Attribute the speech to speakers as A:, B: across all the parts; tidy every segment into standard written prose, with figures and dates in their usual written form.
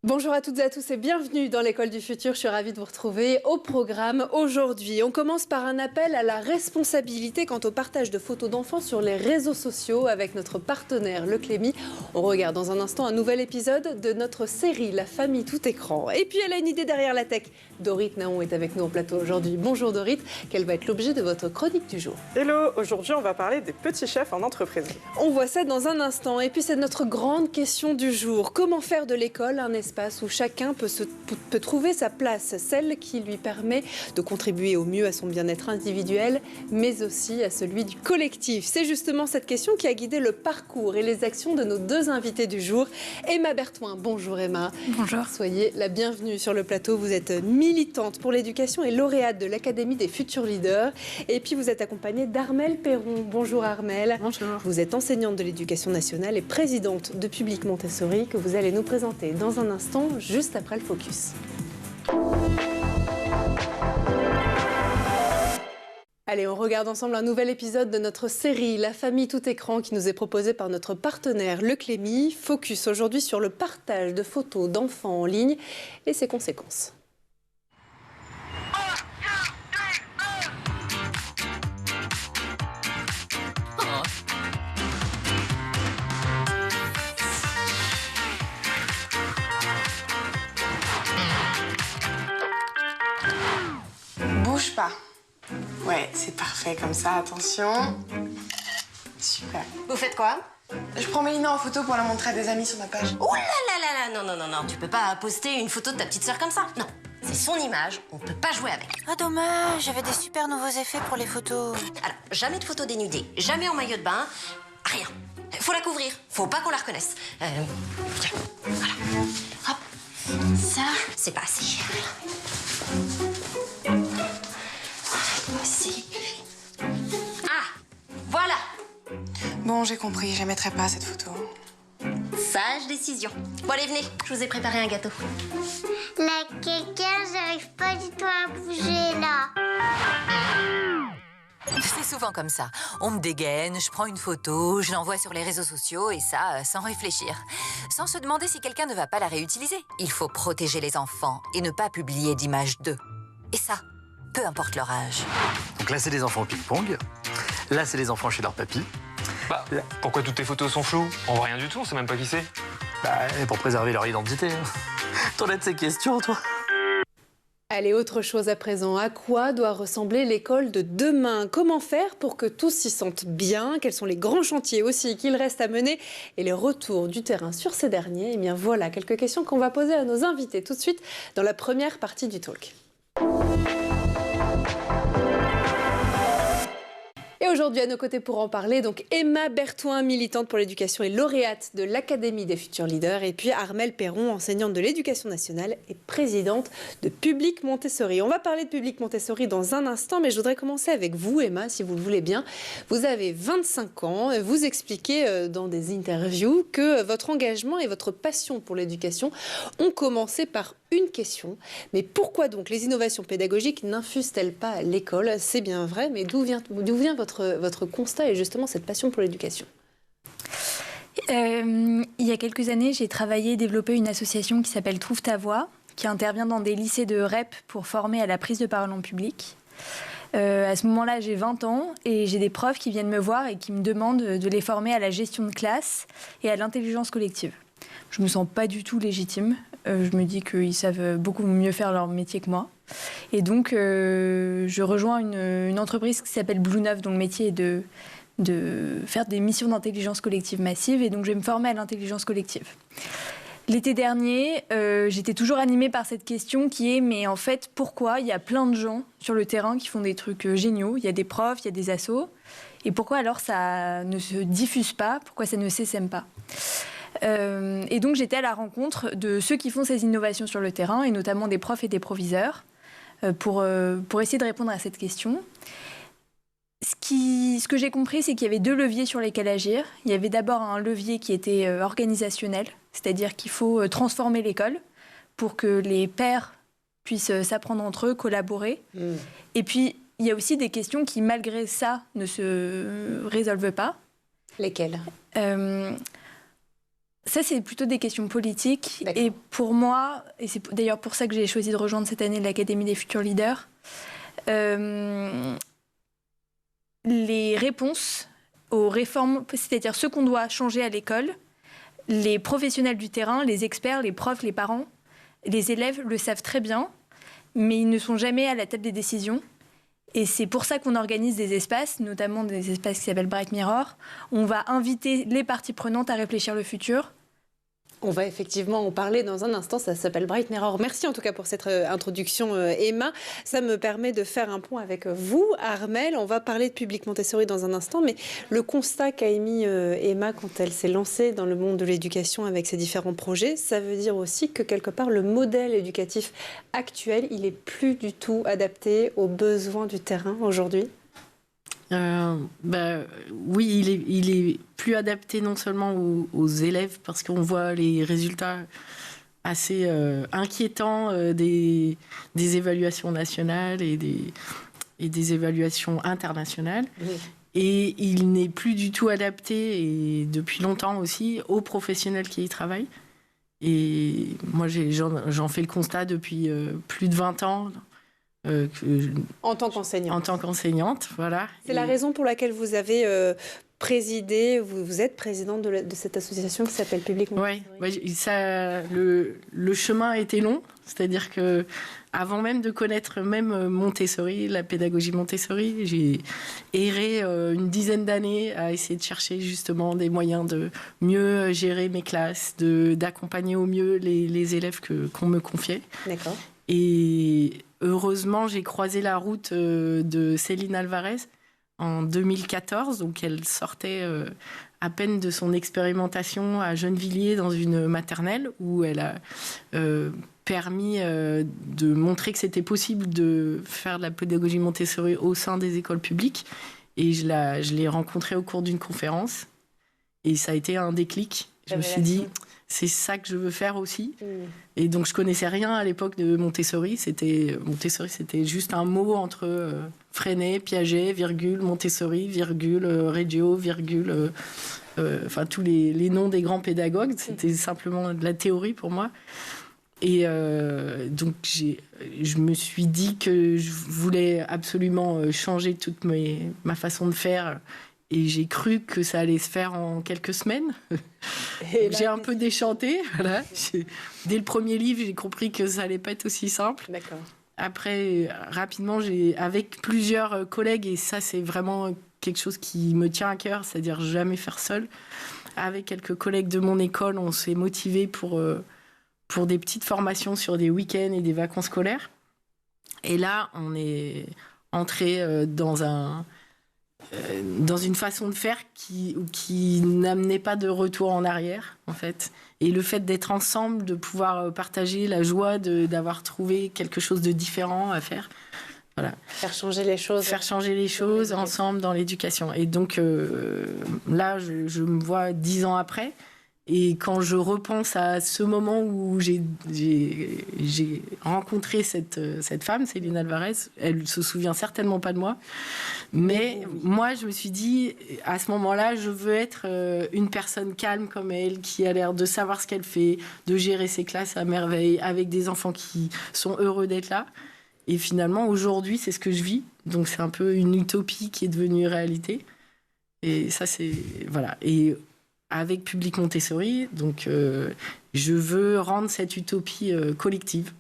A: Bonjour à toutes et à tous et bienvenue dans l'école du futur. Je suis ravie de vous retrouver au programme aujourd'hui. On commence par un appel à la responsabilité quant au partage de photos d'enfants sur les réseaux sociaux avec notre partenaire Le Clémy. On regarde dans un instant un nouvel épisode de notre série La famille tout écran. Et puis elle a une idée derrière la tech. Dorit Naon est avec nous en plateau aujourd'hui. Bonjour Dorit, quel va être l'objet de votre chronique du jour?
B: Hello, aujourd'hui on va parler des petits chefs en entreprise.
A: On voit ça dans un instant. Et puis c'est notre grande question du jour. Comment faire de l'école un espace où chacun peut trouver sa place, celle qui lui permet de contribuer au mieux à son bien-être individuel, mais aussi à celui du collectif. C'est justement cette question qui a guidé le parcours et les actions de nos deux invités du jour. Emma Berthoin, bonjour Emma.
C: Bonjour.
A: Soyez la bienvenue sur le plateau. Vous êtes militante pour l'éducation et lauréate de l'Académie des futurs leaders. Et puis vous êtes accompagnée d'Armelle Perron. Bonjour Armelle.
C: Bonjour.
A: Vous êtes enseignante de l'éducation nationale et présidente de Public Montessori que vous allez nous présenter dans un instant, juste après le focus. Allez, on regarde ensemble un nouvel épisode de notre série La famille tout écran qui nous est proposée par notre partenaire Le Clémy. Focus aujourd'hui sur le partage de photos d'enfants en ligne et ses conséquences.
D: Bouge pas. Ouais, c'est parfait comme ça, attention. Super.
E: Vous faites quoi?
D: Je prends Mélina en photo pour la montrer à des amis sur ma page.
E: Oh là là là là, non, tu peux pas poster une photo de ta petite sœur comme ça. Non, c'est son image, on peut pas jouer avec.
C: Ah dommage, j'avais des super nouveaux effets pour les photos.
E: Alors, jamais de photo dénudée, jamais en maillot de bain, rien. Faut la couvrir, faut pas qu'on la reconnaisse. Tiens, voilà. Hop, ça, c'est pas assez. Voici. Ah, voilà.
D: Bon, j'ai compris, je la mettrai pas cette photo.
E: Sage décision. Bon, allez, venez, je vous ai préparé un gâteau.
F: La caca, j'arrive pas du tout à bouger là.
G: C'est souvent comme ça. On me dégaine, je prends une photo, je l'envoie sur les réseaux sociaux et ça, sans réfléchir. Sans se demander si quelqu'un ne va pas la réutiliser. Il faut protéger les enfants et ne pas publier d'images d'eux. Et ça, peu importe leur âge.
H: Donc là, c'est des enfants au ping-pong. Là, c'est les enfants chez leur papy.
I: Bah, pourquoi toutes tes photos sont floues? On voit rien du tout, on sait même pas qui c'est.
H: Et pour préserver leur identité. T'en as de ces questions, toi?
A: Allez, autre chose à présent. À quoi doit ressembler l'école de demain? Comment faire pour que tous s'y sentent bien? Quels sont les grands chantiers aussi qu'il reste à mener? Et les retours du terrain sur ces derniers? Eh bien voilà, quelques questions qu'on va poser à nos invités tout de suite dans la première partie du talk. Et aujourd'hui, à nos côtés pour en parler, donc Emma Berthoin, militante pour l'éducation et lauréate de l'Académie des futurs leaders, et puis Armelle Perron, enseignante de l'éducation nationale et présidente de Public Montessori. On va parler de Public Montessori dans un instant, mais je voudrais commencer avec vous, Emma, si vous le voulez bien. Vous avez 25 ans, vous expliquez dans des interviews que votre engagement et votre passion pour l'éducation ont commencé par une question. Mais pourquoi donc les innovations pédagogiques n'infusent-elles pas à l'école? C'est bien vrai, mais d'où vient votre constat et justement cette passion pour l'éducation?
C: Il y a quelques années, j'ai travaillé et développé une association qui s'appelle Trouve ta voix, qui intervient dans des lycées de REP pour former à la prise de parole en public. À ce moment-là, j'ai 20 ans et j'ai des profs qui viennent me voir et qui me demandent de les former à la gestion de classe et à l'intelligence collective. Je me sens pas du tout légitime. Je me dis qu'ils savent beaucoup mieux faire leur métier que moi. Et donc, je rejoins une entreprise qui s'appelle Blue Neuf, dont le métier est de faire des missions d'intelligence collective massive. Et donc, je vais me former à l'intelligence collective. L'été dernier, j'étais toujours animée par cette question qui est, mais en fait, pourquoi il y a plein de gens sur le terrain qui font des trucs géniaux? Il y a des profs, il y a des assos. Et pourquoi alors ça ne se diffuse pas? Pourquoi ça ne s'essaime pas? Et donc j'étais à la rencontre de ceux qui font ces innovations sur le terrain, et notamment des profs et des proviseurs, pour essayer de répondre à cette question. Ce que j'ai compris, c'est qu'il y avait deux leviers sur lesquels agir. Il y avait d'abord un levier qui était organisationnel, c'est-à-dire qu'il faut transformer l'école pour que les pairs puissent s'apprendre entre eux, collaborer. Et puis, il y a aussi des questions qui, malgré ça, ne se résolvent pas.
A: Lesquelles?
C: Ça, c'est plutôt des questions politiques. Et pour moi, et c'est d'ailleurs pour ça que j'ai choisi de rejoindre cette année l'Académie des futurs leaders, les réponses aux réformes, c'est-à-dire ce qu'on doit changer à l'école, les professionnels du terrain, les experts, les profs, les parents, les élèves le savent très bien, mais ils ne sont jamais à la table des décisions. Et c'est pour ça qu'on organise des espaces, notamment des espaces qui s'appellent Bright Mirror. On va inviter les parties prenantes à réfléchir le futur.
A: On va effectivement en parler dans un instant, ça s'appelle Bright Mirror. Merci en tout cas pour cette introduction, Emma. Ça me permet de faire un pont avec vous, Armelle. On va parler de Public Montessori dans un instant, mais le constat qu'a émis Emma quand elle s'est lancée dans le monde de l'éducation avec ses différents projets, ça veut dire aussi que quelque part le modèle éducatif actuel, il est plus du tout adapté aux besoins du terrain aujourd'hui.
J: Oui, il est plus adapté non seulement aux élèves, parce qu'on voit les résultats assez inquiétants des évaluations nationales et des évaluations internationales. Oui. Et il n'est plus du tout adapté, et depuis longtemps aussi, aux professionnels qui y travaillent. Et moi, j'en fais le constat depuis plus de 20 ans.
A: En tant qu'enseignante.
J: En tant qu'enseignante, voilà.
A: C'est la raison pour laquelle vous avez présidé, vous êtes présidente de cette association qui s'appelle Public Montessori.
J: Oui, le chemin a été long, c'est-à-dire que avant même de connaître même Montessori, la pédagogie Montessori, j'ai erré une dizaine d'années à essayer de chercher justement des moyens de mieux gérer mes classes, d'accompagner au mieux les élèves qu'on me confiait.
A: D'accord.
J: Et heureusement, j'ai croisé la route de Céline Alvarez en 2014. Donc, elle sortait à peine de son expérimentation à Gennevilliers dans une maternelle où elle a permis de montrer que c'était possible de faire de la pédagogie Montessori au sein des écoles publiques. Et je l'ai rencontrée au cours d'une conférence. Et ça a été un déclic. Je me suis dit, c'est ça que je veux faire aussi. Et donc, je connaissais rien à l'époque de Montessori. Montessori, c'était juste un mot entre Freinet, Piaget, virgule, Montessori, virgule, Reggio, virgule... Enfin, tous les noms des grands pédagogues. C'était simplement de la théorie pour moi. Et donc, je me suis dit que je voulais absolument changer toute ma façon de faire. Et j'ai cru que ça allait se faire en quelques semaines. J'ai un peu déchanté. Voilà. Dès le premier livre, j'ai compris que ça allait pas être aussi simple.
A: D'accord.
J: Après, rapidement, avec plusieurs collègues, et ça, c'est vraiment quelque chose qui me tient à cœur, c'est-à-dire jamais faire seul. Avec quelques collègues de mon école, on s'est motivés pour des petites formations sur des week-ends et des vacances scolaires. Et là, on est entré dans une façon de faire qui n'amenait pas de retour en arrière, en fait. Et le fait d'être ensemble, de pouvoir partager la joie d'avoir trouvé quelque chose de différent à faire. Voilà.
A: Faire changer les choses.
J: Faire changer les choses ensemble dans l'éducation. Et donc, là, je me vois 10 ans après. Et quand je repense à ce moment où j'ai rencontré cette femme, Céline Alvarez, elle se souvient certainement pas de moi. Mais moi, je me suis dit, à ce moment-là, je veux être une personne calme comme elle, qui a l'air de savoir ce qu'elle fait, de gérer ses classes à merveille, avec des enfants qui sont heureux d'être là. Et finalement, aujourd'hui, c'est ce que je vis. Donc, c'est un peu une utopie qui est devenue réalité. Et ça, c'est... Voilà. Et avec Public Montessori, donc je veux rendre cette utopie collective.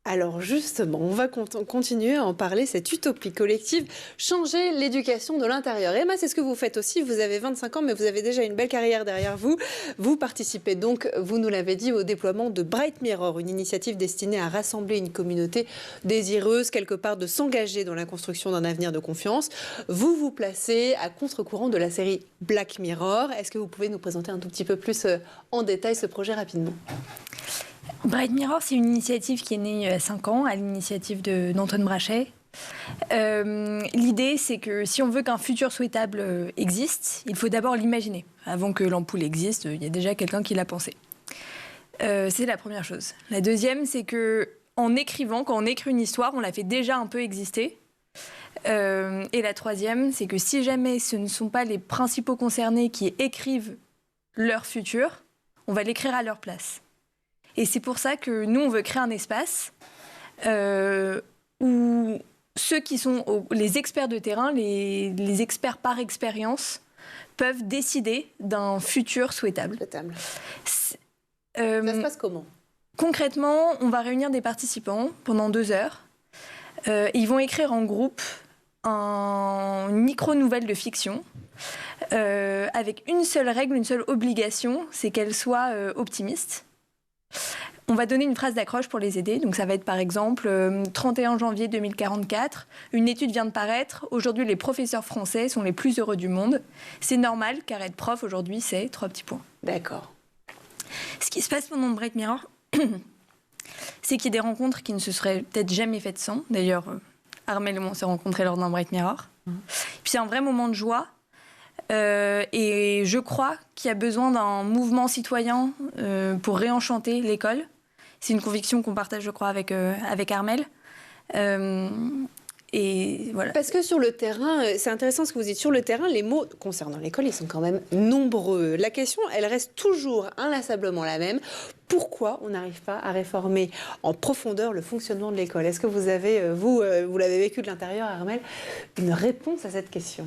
A: Alors justement, on va continuer à en parler, cette utopie collective, changer l'éducation de l'intérieur. Emma, c'est ce que vous faites aussi, vous avez 25 ans, mais vous avez déjà une belle carrière derrière vous. Vous participez donc, vous nous l'avez dit, au déploiement de Bright Mirror, une initiative destinée à rassembler une communauté désireuse, quelque part, de s'engager dans la construction d'un avenir de confiance. Vous vous placez à contre-courant de la série Black Mirror. Est-ce que vous pouvez nous présenter un tout petit peu plus en détail ce projet rapidement ?
C: Bright Mirror, c'est une initiative qui est née il y a 5 ans, à l'initiative d'Antoine Brachet. L'idée, c'est que si on veut qu'un futur souhaitable existe, il faut d'abord l'imaginer. Avant que l'ampoule existe, il y a déjà quelqu'un qui l'a pensé. C'est la première chose. La deuxième, c'est qu'en écrivant, quand on écrit une histoire, on la fait déjà un peu exister. Et la troisième, c'est que si jamais ce ne sont pas les principaux concernés qui écrivent leur futur, on va l'écrire à leur place. Et c'est pour ça que nous, on veut créer un espace où ceux qui sont les experts de terrain, les experts par expérience, peuvent décider d'un futur souhaitable.
A: Ça se passe comment ?
C: Concrètement, on va réunir des participants pendant 2 heures. Ils vont écrire en groupe une micro-nouvelle de fiction avec une seule règle, une seule obligation, c'est qu'elle soit optimiste. On va donner une phrase d'accroche pour les aider. Donc ça va être par exemple 31 janvier 2044, une étude vient de paraître. Aujourd'hui, les professeurs français sont les plus heureux du monde. C'est normal car être prof aujourd'hui, c'est 3 petits points.
A: D'accord.
C: Ce qui se passe pendant le Bright Mirror, c'est qu'il y a des rencontres qui ne se seraient peut-être jamais faites sans. D'ailleurs, Armelle et moi, on s'est rencontrés lors d'un Bright Mirror. Puis c'est un vrai moment de joie. Et je crois qu'il y a besoin d'un mouvement citoyen pour réenchanter l'école. C'est une conviction qu'on partage, je crois, avec Armelle. Et voilà.
A: Parce que sur le terrain, c'est intéressant ce que vous dites, sur le terrain, les mots concernant l'école, ils sont quand même nombreux. La question, elle reste toujours inlassablement la même. Pourquoi on n'arrive pas à réformer en profondeur le fonctionnement de l'école ? Est-ce que vous avez, vous l'avez vécu de l'intérieur, Armelle, une réponse à cette question ?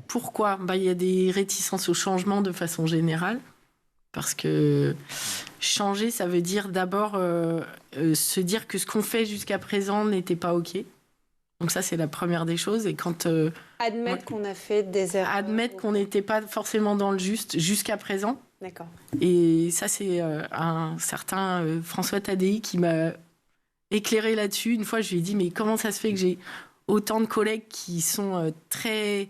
J: Pourquoi ? Il y a des réticences au changement de façon générale. Parce que changer, ça veut dire d'abord se dire que ce qu'on fait jusqu'à présent n'était pas OK. Donc ça, c'est la première des choses. Et quand
A: admettre qu'on a fait des erreurs.
J: Admettre qu'on n'était pas forcément dans le juste jusqu'à présent.
A: D'accord.
J: Et ça, c'est un certain François Tadei qui m'a éclairé là-dessus. Une fois, je lui ai dit, mais comment ça se fait que j'ai autant de collègues qui sont très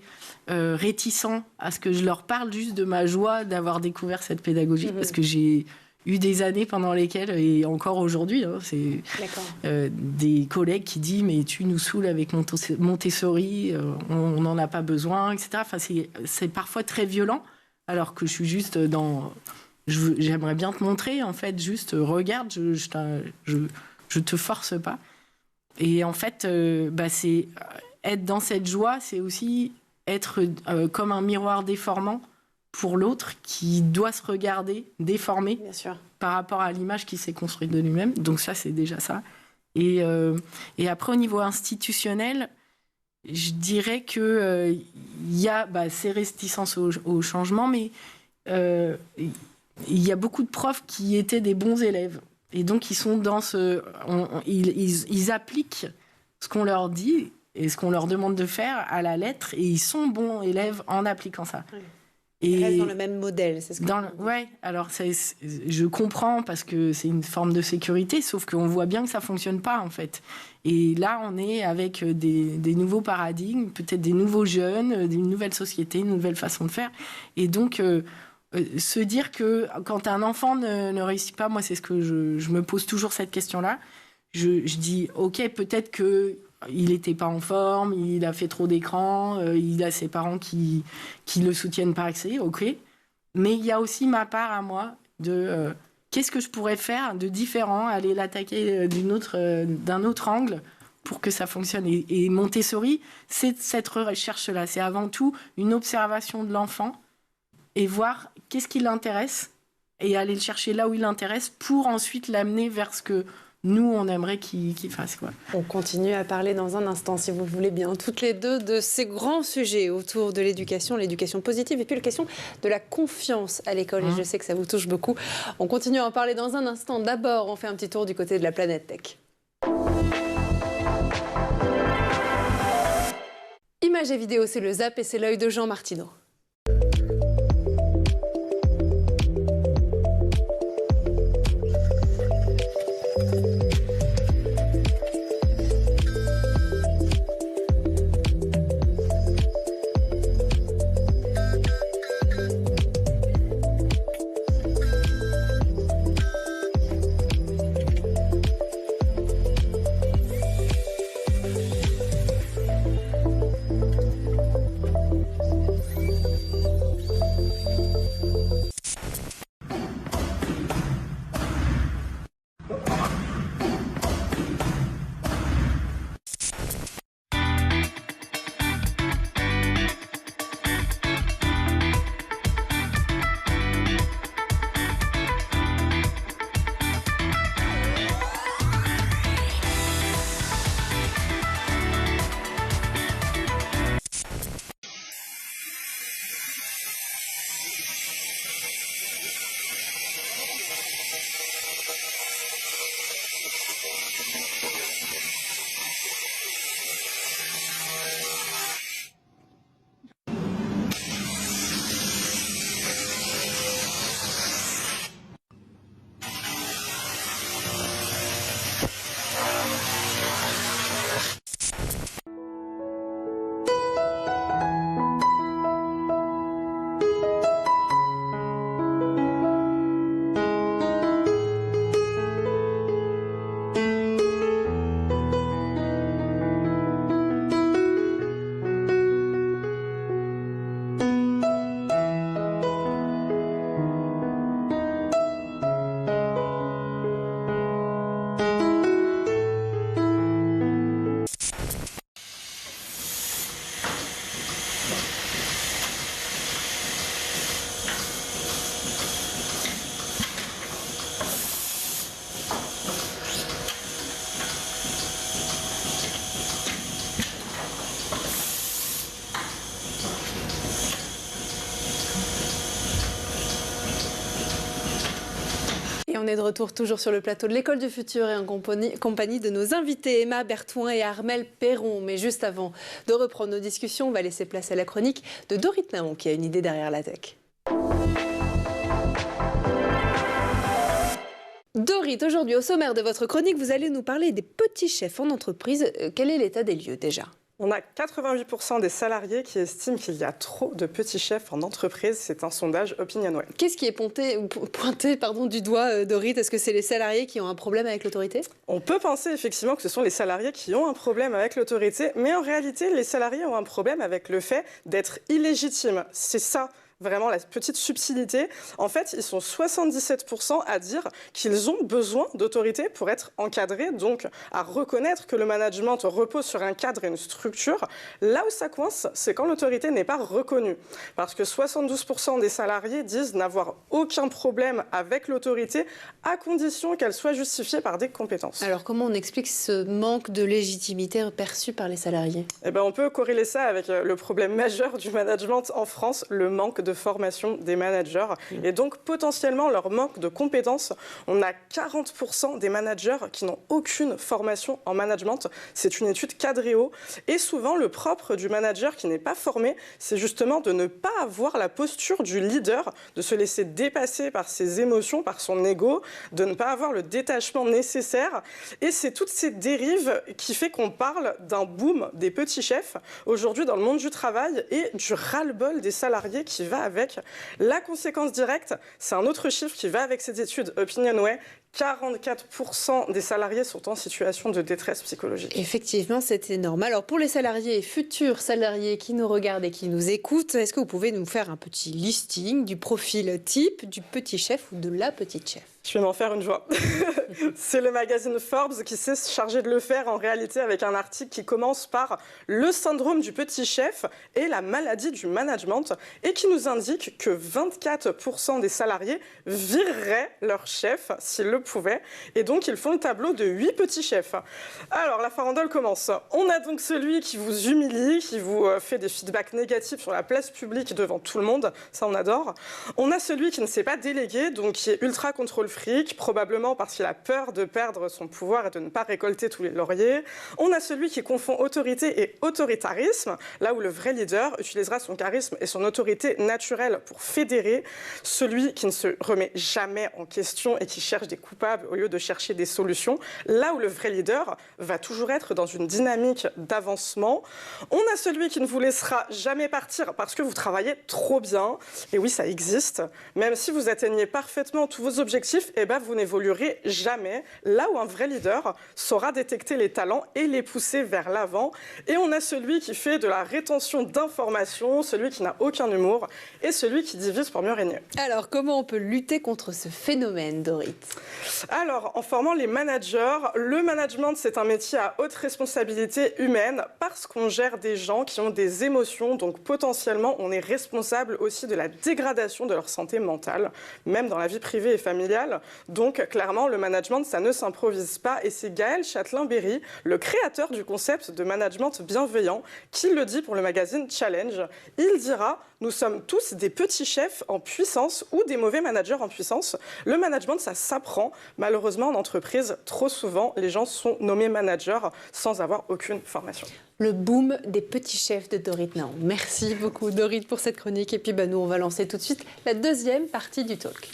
J: réticents à ce que je leur parle juste de ma joie d'avoir découvert cette pédagogie, parce que j'ai eu des années pendant lesquelles, et encore aujourd'hui, c'est des collègues qui disent « mais tu nous saoules avec Montessori, on n'en a pas besoin », etc. Enfin, c'est parfois très violent, alors que je suis juste dans... J'aimerais bien te montrer, en fait, juste regarde, je te force pas. Et en fait, c'est être dans cette joie, c'est aussi être comme un miroir déformant pour l'autre qui doit se regarder déformé par rapport à l'image qu'il s'est construite de lui-même. Donc ça, c'est déjà ça. Et après, au niveau institutionnel, je dirais qu'il y a ces réticences au changement, mais il y a beaucoup de profs qui étaient des bons élèves. Et donc, ils sont dans ils appliquent ce qu'on leur dit et ce qu'on leur demande de faire à la lettre, et ils sont bons élèves en appliquant ça.
A: Oui. Ils restent dans le même modèle, c'est ce que
J: ouais, alors je comprends parce que c'est une forme de sécurité, sauf qu'on voit bien que ça ne fonctionne pas, en fait. Et là, on est avec des nouveaux paradigmes, peut-être des nouveaux jeunes, une nouvelle société, une nouvelle façon de faire. Et donc... se dire que quand un enfant ne réussit pas, moi c'est ce que je me pose toujours cette question-là. Je dis ok, peut-être qu'il n'était pas en forme, il a fait trop d'écran, il a ses parents qui le soutiennent pas assez, ok. Mais il y a aussi ma part à moi de qu'est-ce que je pourrais faire de différent, aller l'attaquer d'un autre angle pour que ça fonctionne. Et Montessori, c'est cette recherche-là. C'est avant tout une observation de l'enfant et voir qu'est-ce qui l'intéresse et aller le chercher là où il l'intéresse pour ensuite l'amener vers ce que nous, on aimerait qu'il fasse. Quoi.
A: On continue à parler dans un instant, si vous voulez bien, toutes les deux, de ces grands sujets autour de l'éducation positive et puis la question de la confiance à l'école. Et je sais que ça vous touche beaucoup. On continue à en parler dans un instant. D'abord, on fait un petit tour du côté de la planète tech. Images et vidéos, c'est le Zap et c'est l'œil de Jean Martineau. on est de retour toujours sur le plateau de l'École du Futur et en compagnie de nos invités Emma Berthouin et Armelle Perron. Mais juste avant de reprendre nos discussions, on va laisser place à la chronique de Dorit Naon qui a une idée derrière la tech. Dorit, aujourd'hui au sommaire de votre chronique, vous allez nous parler des petits chefs en entreprise. Quel est l'état des lieux déjà ?
B: On a 88% des salariés qui estiment qu'il y a trop de petits chefs en entreprise. C'est un sondage OpinionWay.
A: Qu'est-ce qui est pointé du doigt, Dorit ? Est-ce que c'est les salariés qui ont un problème avec l'autorité ?
B: On peut penser effectivement que ce sont les salariés qui ont un problème avec l'autorité, mais en réalité, les salariés ont un problème avec le fait d'être illégitimes. C'est ça. Vraiment la petite subtilité. En fait, ils sont 77% à dire qu'ils ont besoin d'autorité pour être encadrés, donc à reconnaître que le management repose sur un cadre et une structure. Là où ça coince, c'est quand l'autorité n'est pas reconnue. Parce que 72% des salariés disent n'avoir aucun problème avec l'autorité à condition qu'elle soit justifiée par des compétences.
A: Alors comment on explique ce manque de légitimité perçu par les salariés ?
B: On peut corréler ça avec le problème majeur du management en France, le manque de formation des managers et donc potentiellement leur manque de compétences. On a 40% des managers qui n'ont aucune formation en management. C'est une étude Cadréo et souvent le propre du manager qui n'est pas formé, c'est justement de ne pas avoir la posture du leader, de se laisser dépasser par ses émotions, par son ego, de ne pas avoir le détachement nécessaire. Et c'est toutes ces dérives qui fait qu'on parle d'un boom des petits chefs aujourd'hui dans le monde du travail et du ras-le-bol des salariés qui va avec. La conséquence directe, c'est un autre chiffre qui va avec cette étude OpinionWay. 44% des salariés sont en situation de détresse psychologique.
A: Effectivement, c'est énorme. Alors pour les salariés et futurs salariés qui nous regardent et qui nous écoutent, est-ce que vous pouvez nous faire un petit listing du profil type du petit chef ou de la petite chef ?
B: Je vais m'en faire une joie. C'est le magazine Forbes qui s'est chargé de le faire en réalité avec un article qui commence par le syndrome du petit chef et la maladie du management et qui nous indique que 24% des salariés vireraient leur chef s'ils le pouvaient. Et donc, ils font le tableau de 8 petits chefs. Alors, la farandole commence. On a donc celui qui vous humilie, qui vous fait des feedbacks négatifs sur la place publique devant tout le monde. Ça, on adore. On a celui qui ne sait pas déléguer, donc qui est ultra contrôle fric, probablement parce qu'il a peur de perdre son pouvoir et de ne pas récolter tous les lauriers. On a celui qui confond autorité et autoritarisme, là où le vrai leader utilisera son charisme et son autorité naturelle pour fédérer. Celui qui ne se remet jamais en question et qui cherche des coupables au lieu de chercher des solutions, là où le vrai leader va toujours être dans une dynamique d'avancement. On a celui qui ne vous laissera jamais partir parce que vous travaillez trop bien. Et oui, ça existe. Même si vous atteignez parfaitement tous vos objectifs, vous n'évoluerez jamais. Là où un vrai leader saura détecter les talents et les pousser vers l'avant. Et on a celui qui fait de la rétention d'informations, celui qui n'a aucun humour et celui qui divise pour mieux régner.
A: Alors, comment on peut lutter contre ce phénomène, Dorit ?
B: Alors, en formant les managers, le management, c'est un métier à haute responsabilité humaine parce qu'on gère des gens qui ont des émotions, donc potentiellement, on est responsable aussi de la dégradation de leur santé mentale, même dans la vie privée et familiale. Donc, clairement, le management, ça ne s'improvise pas. Et c'est Gaël Châtelain-Berry, le créateur du concept de management bienveillant, qui le dit pour le magazine Challenge. Il dira « Nous sommes tous des petits chefs en puissance ou des mauvais managers en puissance. Le management, ça s'apprend. Malheureusement, en entreprise, trop souvent, les gens sont nommés managers sans avoir aucune formation. »
A: Le boom des petits chefs de Dorit Naon. Merci beaucoup, Dorit, pour cette chronique. Et puis, nous, on va lancer tout de suite la deuxième partie du talk.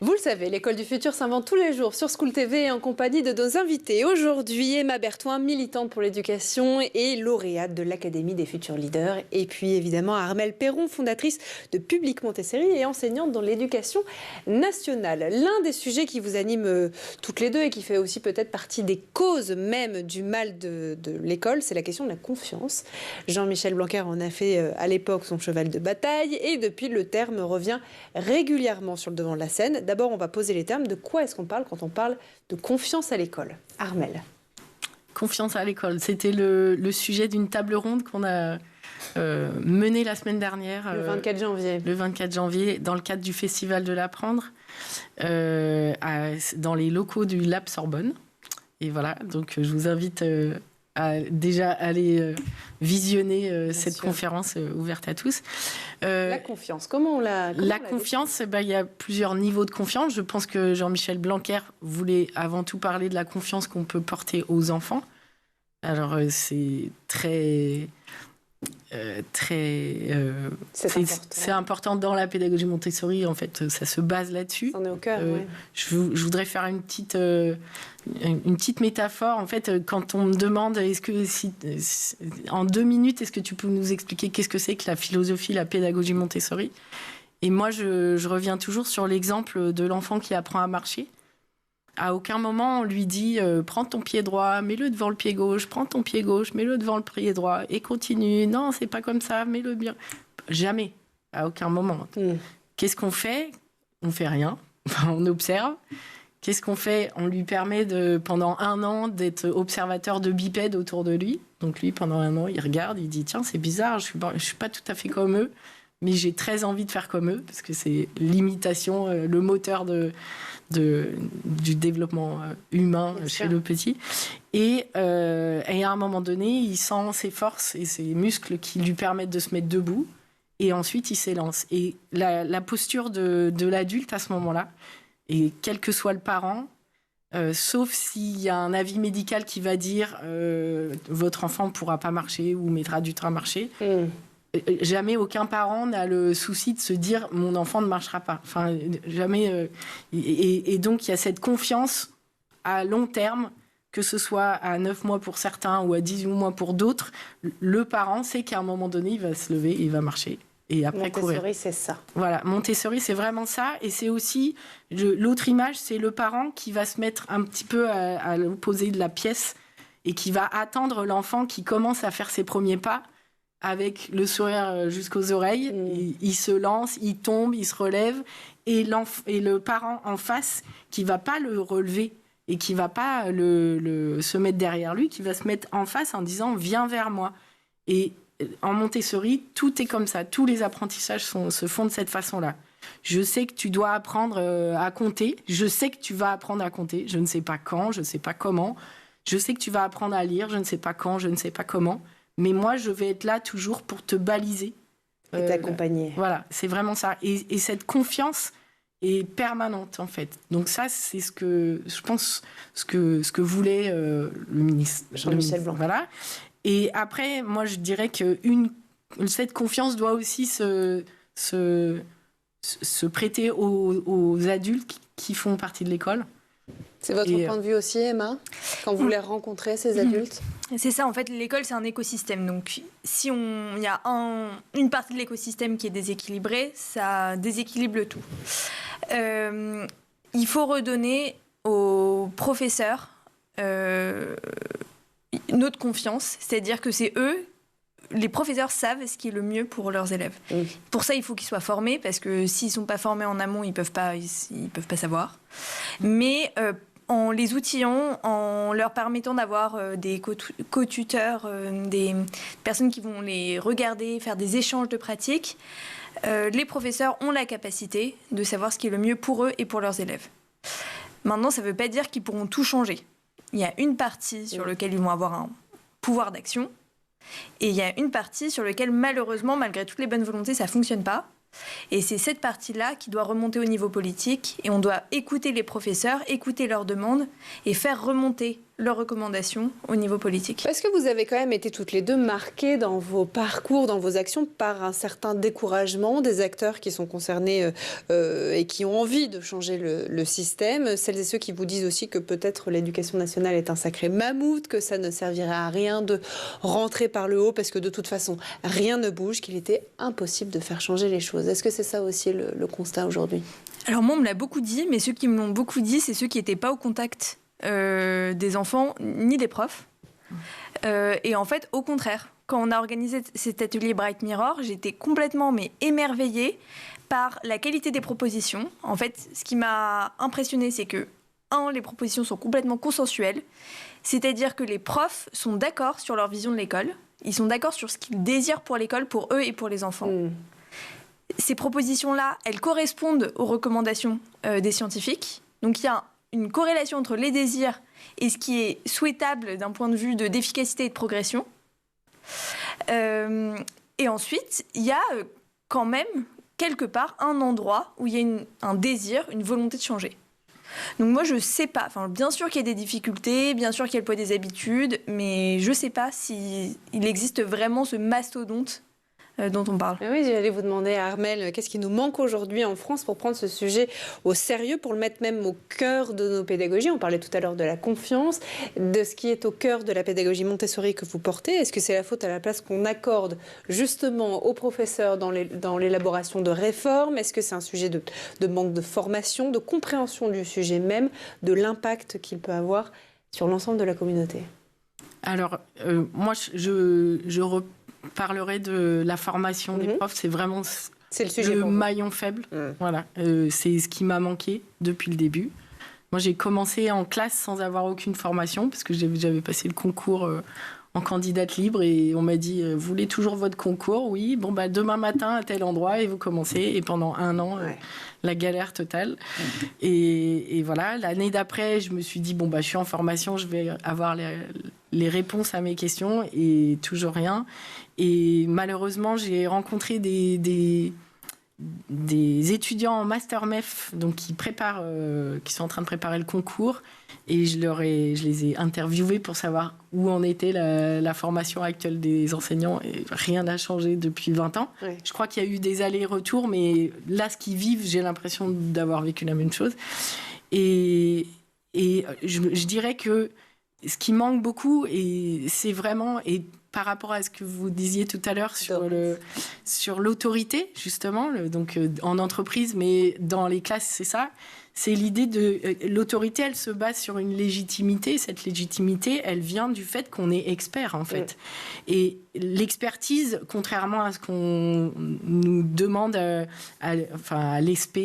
A: Vous le savez, l'École du Futur s'invente tous les jours sur School TV et en compagnie de nos invités. Aujourd'hui, Emma Berthouin, militante pour l'éducation et lauréate de l'Académie des futurs leaders. Et puis évidemment, Armelle Perron, fondatrice de Public Montessori et enseignante dans l'éducation nationale. L'un des sujets qui vous anime toutes les deux et qui fait aussi peut-être partie des causes même du mal de l'école, c'est la question de la confiance. Jean-Michel Blanquer en a fait à l'époque son cheval de bataille et depuis, le terme revient régulièrement sur le devant de la scène. D'abord, on va poser les termes. De quoi est-ce qu'on parle quand on parle de confiance à l'école ? Armelle.
J: Confiance à l'école, c'était le sujet d'une table ronde qu'on a menée la semaine dernière.
A: Le 24 janvier.
J: Le 24 janvier, dans le cadre du Festival de l'Apprendre, dans les locaux du Lab Sorbonne. Et voilà, donc je vous invite à déjà aller visionner cette conférence ouverte à tous.
A: La confiance, comment on la
J: confiance, il y a plusieurs niveaux de confiance. Je pense que Jean-Michel Blanquer voulait avant tout parler de la confiance qu'on peut porter aux enfants. Alors, c'est c'est important dans la pédagogie Montessori, en fait, ça se base là-dessus.
A: On est au cœur, ouais.
J: Je voudrais faire une petite métaphore. En fait, quand on me demande en 2 minutes, est-ce que tu peux nous expliquer qu'est-ce que c'est que la philosophie, la pédagogie Montessori? Et moi, je reviens toujours sur l'exemple de l'enfant qui apprend à marcher. À aucun moment, on lui dit prends ton pied droit, mets-le devant le pied gauche, prends ton pied gauche, mets-le devant le pied droit, et continue. Non, c'est pas comme ça, mets-le bien. Jamais, à aucun moment. Qu'est-ce qu'on fait? On fait rien. On observe. Qu'est-ce qu'on fait? On lui permet pendant 1 an d'être observateur de bipèdes autour de lui. Donc lui, pendant 1 an, il regarde, il dit tiens, c'est bizarre, je suis pas tout à fait comme eux, mais j'ai très envie de faire comme eux, parce que c'est l'imitation, le moteur du développement humain chez le petit. Et à un moment donné, il sent ses forces et ses muscles qui lui permettent de se mettre debout. Et ensuite, il s'élance. Et la posture de l'adulte à ce moment-là, et quel que soit le parent, sauf s'il y a un avis médical qui va dire votre enfant ne pourra pas marcher ou mettra du temps à marcher, jamais aucun parent n'a le souci de se dire mon enfant ne marchera pas. Enfin, jamais. Et donc, il y a cette confiance à long terme, que ce soit à 9 mois pour certains ou à 18 mois pour d'autres. Le parent sait qu'à un moment donné, il va se lever, il va marcher. Et après courir.
A: Montessori, c'est ça.
J: Voilà, Montessori, c'est vraiment ça. Et c'est aussi, l'autre image, c'est le parent qui va se mettre un petit peu à l'opposé de la pièce et qui va attendre l'enfant qui commence à faire ses premiers pas avec le sourire jusqu'aux oreilles. Il se lance, il tombe, il se relève. Et le parent en face qui ne va pas le relever et qui ne va pas se mettre derrière lui, qui va se mettre en face en disant « viens vers moi ». Et en Montessori, tout est comme ça. Tous les apprentissages se font de cette façon-là. Je sais que tu dois apprendre à compter. Je sais que tu vas apprendre à compter. Je ne sais pas quand, je ne sais pas comment. Je sais que tu vas apprendre à lire. Je ne sais pas quand, je ne sais pas comment. Mais moi, je vais être là toujours pour te baliser.
A: Et t'accompagner.
J: Voilà, c'est vraiment ça. Et cette confiance est permanente, en fait. Donc ça, c'est ce que, je pense, ce que voulait le ministre.
A: Jean-Michel Blanquer.
J: Voilà. Et après, moi, je dirais que cette confiance doit aussi se prêter aux adultes qui font partie de l'école.
A: C'est votre point de vue aussi, Emma, quand vous les rencontrez, ces adultes?
C: C'est ça, en fait, l'école, c'est un écosystème. Donc, si il y a une partie de l'écosystème qui est déséquilibrée, ça déséquilibre tout. Il faut redonner aux professeurs notre confiance, c'est-à-dire que c'est eux, les professeurs savent ce qui est le mieux pour leurs élèves. Pour ça, il faut qu'ils soient formés, parce que s'ils ne sont pas formés en amont, ils peuvent pas savoir. Mais en les outillant, en leur permettant d'avoir des co-tuteurs, des personnes qui vont les regarder, faire des échanges de pratiques, les professeurs ont la capacité de savoir ce qui est le mieux pour eux et pour leurs élèves. Maintenant, ça ne veut pas dire qu'ils pourront tout changer. Il y a une partie sur laquelle ils vont avoir un pouvoir d'action, et il y a une partie sur laquelle, malheureusement, malgré toutes les bonnes volontés, ça ne fonctionne pas. Et c'est cette partie-là qui doit remonter au niveau politique, et on doit écouter les professeurs, écouter leurs demandes, et faire remonter leurs recommandations au niveau politique.
A: Est-ce que vous avez quand même été toutes les deux marquées dans vos parcours, dans vos actions, par un certain découragement des acteurs qui sont concernés et qui ont envie de changer le système? Celles et ceux qui vous disent aussi que peut-être l'éducation nationale est un sacré mammouth, que ça ne servirait à rien de rentrer par le haut parce que de toute façon rien ne bouge, qu'il était impossible de faire changer les choses. Est-ce que c'est ça aussi le constat aujourd'hui?
C: Alors moi on me l'a beaucoup dit, mais ceux qui me l'ont beaucoup dit, c'est ceux qui n'étaient pas au contact des enfants ni des profs. Et en fait, au contraire, quand on a organisé cet atelier Bright Mirror, j'étais complètement émerveillée par la qualité des propositions. En fait, ce qui m'a impressionnée, c'est que, les propositions sont complètement consensuelles, c'est-à-dire que les profs sont d'accord sur leur vision de l'école, ils sont d'accord sur ce qu'ils désirent pour l'école, pour eux et pour les enfants. Ces propositions-là, elles correspondent aux recommandations des scientifiques. Donc il y a une corrélation entre les désirs et ce qui est souhaitable d'un point de vue d'efficacité et de progression. Et ensuite, il y a quand même, quelque part, un endroit où il y a un désir, une volonté de changer. Donc moi, je ne sais pas. Enfin, bien sûr qu'il y a des difficultés, bien sûr qu'il y a le poids des habitudes, mais je ne sais pas s'il existe vraiment ce mastodonte dont on parle.
A: Oui, j'allais vous demander à Armelle, qu'est-ce qui nous manque aujourd'hui en France pour prendre ce sujet au sérieux, pour le mettre même au cœur de nos pédagogies. On parlait tout à l'heure de la confiance, de ce qui est au cœur de la pédagogie Montessori que vous portez. Est-ce que c'est la faute à la place qu'on accorde justement aux professeurs dans l'élaboration de réformes? Est-ce que c'est un sujet de manque de formation, de compréhension du sujet même, de l'impact qu'il peut avoir sur l'ensemble de la communauté?
J: Alors, moi, je parlerai de la formation des profs. C'est vraiment le maillon faible. Voilà. C'est ce qui m'a manqué depuis le début. Moi, j'ai commencé en classe sans avoir aucune formation parce que j'avais passé le concours en candidate libre et on m'a dit vous voulez toujours votre concours? Oui, bon bah demain matin à tel endroit et vous commencez. Et pendant 1 an, la galère totale. Et voilà, l'année d'après, je me suis dit bon bah je suis en formation, je vais avoir les réponses à mes questions et toujours rien. Et malheureusement, j'ai rencontré des étudiants en master MEF donc qui sont en train de préparer le concours et je les ai interviewés pour savoir où en était la formation actuelle des enseignants et rien n'a changé depuis 20 ans. Oui. Je crois qu'il y a eu des allers-retours, mais là, ce qu'ils vivent, j'ai l'impression d'avoir vécu la même chose. Et je dirais que ce qui manque beaucoup, et c'est vraiment... Et par rapport à ce que vous disiez tout à l'heure sur l'autorité, justement, donc en entreprise, mais dans les classes, c'est ça. C'est l'idée de l'autorité, elle se base sur une légitimité. Cette légitimité, elle vient du fait qu'on est expert, en fait. Et l'expertise, contrairement à ce qu'on nous demande à l'ESP,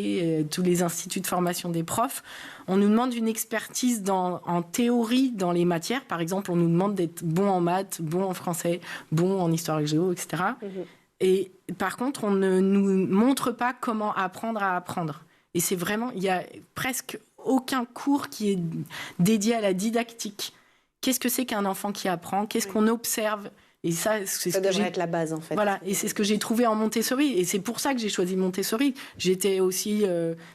J: tous les instituts de formation des profs, on nous demande une expertise en théorie dans les matières. Par exemple, on nous demande d'être bon en maths, bon en français, bon en histoire et géo, etc. Et par contre, on ne nous montre pas comment apprendre à apprendre. Et c'est vraiment, il y a presque aucun cours qui est dédié à la didactique. Qu'est-ce que c'est qu'un enfant qui apprend? Qu'est-ce qu'on observe? Et ça
A: devrait être la base, en fait.
J: Voilà, et c'est ce que j'ai trouvé en Montessori. Et c'est pour ça que j'ai choisi Montessori. J'étais aussi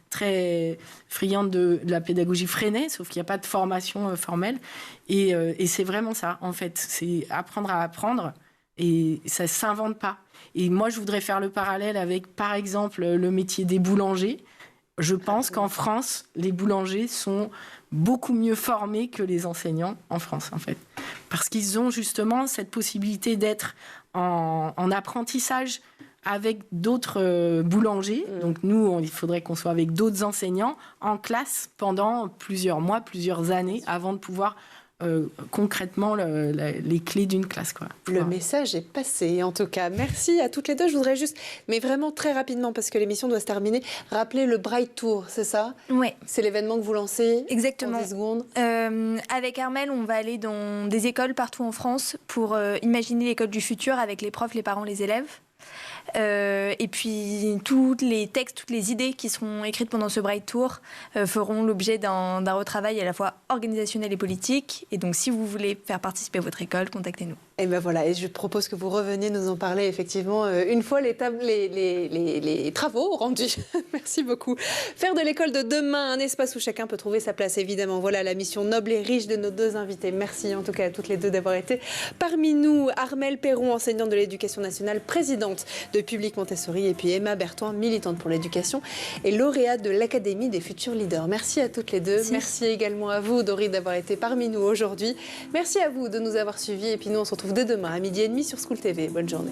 J: très friande de la pédagogie Freinet, sauf qu'il n'y a pas de formation formelle. Et c'est vraiment ça, en fait. C'est apprendre à apprendre. Et ça ne s'invente pas. Et moi, je voudrais faire le parallèle avec, par exemple, le métier des boulangers. Je pense qu'en France, les boulangers sont beaucoup mieux formés que les enseignants en France, en fait. Parce qu'ils ont justement cette possibilité d'être en apprentissage avec d'autres boulangers. Donc nous, il faudrait qu'on soit avec d'autres enseignants en classe pendant plusieurs mois, plusieurs années, avant de pouvoir... concrètement les clés d'une classe, quoi.
A: Le message est passé, en tout cas. Merci à toutes les deux. Je voudrais juste, mais vraiment très rapidement, parce que l'émission doit se terminer, rappeler le Bright Tour, c'est ça?
C: Oui.
A: C'est l'événement que vous lancez.
C: Exactement.
A: En 10 secondes.
C: Avec Armelle, on va aller dans des écoles partout en France pour imaginer l'école du futur avec les profs, les parents, les élèves. Et puis tous les textes, toutes les idées qui seront écrites pendant ce Bright Tour feront l'objet d'un retravail à la fois organisationnel et politique. Et donc si vous voulez faire participer votre école, contactez-nous.
A: Et ben voilà, et je propose que vous reveniez nous en parler effectivement une fois les travaux rendus. Merci beaucoup. Faire de l'école de demain un espace où chacun peut trouver sa place, évidemment. Voilà la mission noble et riche de nos deux invités. Merci en tout cas à toutes les deux d'avoir été parmi nous. Armelle Perron, enseignante de l'éducation nationale, présidente de Public Montessori, et puis Emma Berthoin, militante pour l'éducation et lauréate de l'Académie des futurs leaders. Merci à toutes les deux. Merci également à vous, Dorit, d'avoir été parmi nous aujourd'hui. Merci à vous de nous avoir suivis, et puis nous on se retrouve dès demain à 12h30 sur School TV. Bonne journée.